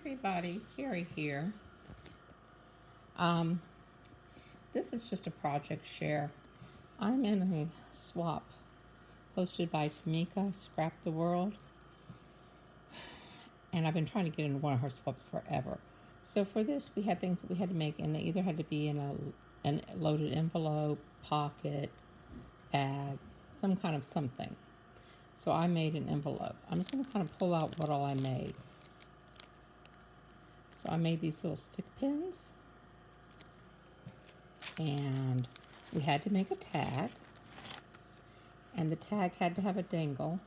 everybody, Carrie here. Um, this is just a project share. I'm in a swap hosted by Tamika, Scrap the World, and I've been trying to get into one of her swaps forever. So for this, we had things that we had to make, and they either had to be in a loaded envelope, pocket, bag, some kind of something. So I made an envelope. I'm just going to kind of pull out what all I made. So I made these little stick pins, and we had to make a tag, and the tag had to have a dangle,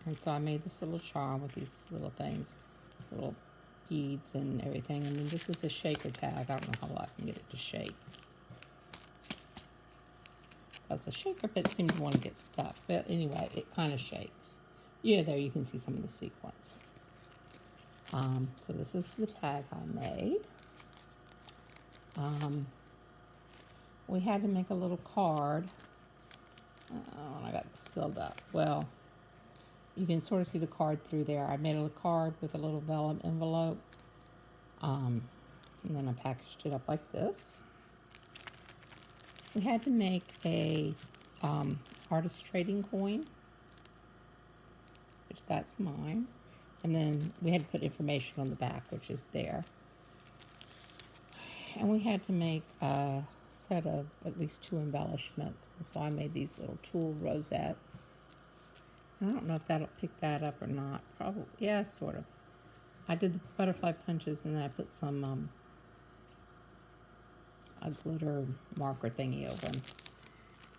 and so I made this little charm with these little things, little beads and everything. And then this is a shaker tag. I don't know how well I can get it to shake, because the shaker bit seemed to want to get stuck, but anyway, it kind of shakes. Yeah, there you can see some of the sequence. So this is the tag I made. We had to make a little card. Oh, I got this sealed up. Well, you can sort of see the card through there. I made a card with a little vellum envelope. And then I packaged it up like this. We had to make a artist trading coin, which that's mine. And then we had to put information on the back, which is there. And we had to make a set of at least 2 embellishments. And so I made these little tool rosettes. And I don't know if that'll pick that up or not. Probably, yeah, sort of. I did the butterfly punches, and then I put some a glitter marker thingy over them.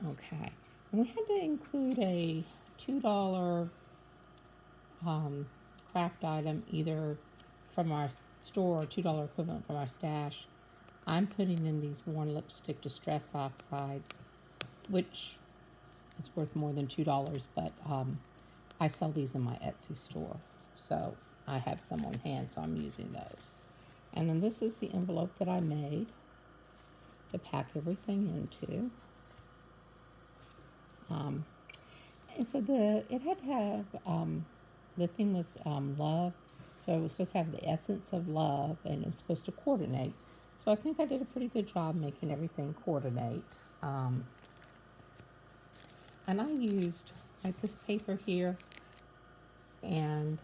Okay. And we had to include a $2 craft item, either from our store or $2 equivalent from our stash. I'm putting in these worn lipstick distress oxides, which is worth more than $2, but I sell these in my Etsy store, so I have some on hand, so I'm using those. And then this is the envelope that I made to pack everything into. And so it had to have, the theme was love, so it was supposed to have the essence of love, and it was supposed to coordinate. So I think I did a pretty good job making everything coordinate. And I used like this paper here, and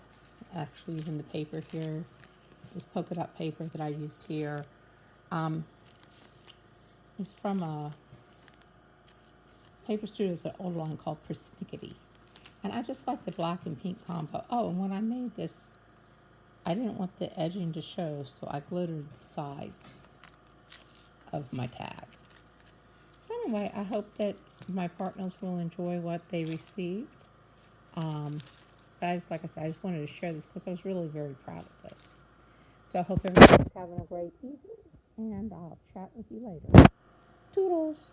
actually even the paper here, this polka dot paper that I used here, is from a paper studios, an old line called Persnickety. And I just like the black and pink combo. Oh, and when I made this, I didn't want the edging to show, so I glittered the sides of my tag. So anyway, I hope that my partners will enjoy what they received. Guys, like I said, I just wanted to share this because I was really very proud of this. So I hope everybody's having a great evening, and I'll chat with you later. Toodles!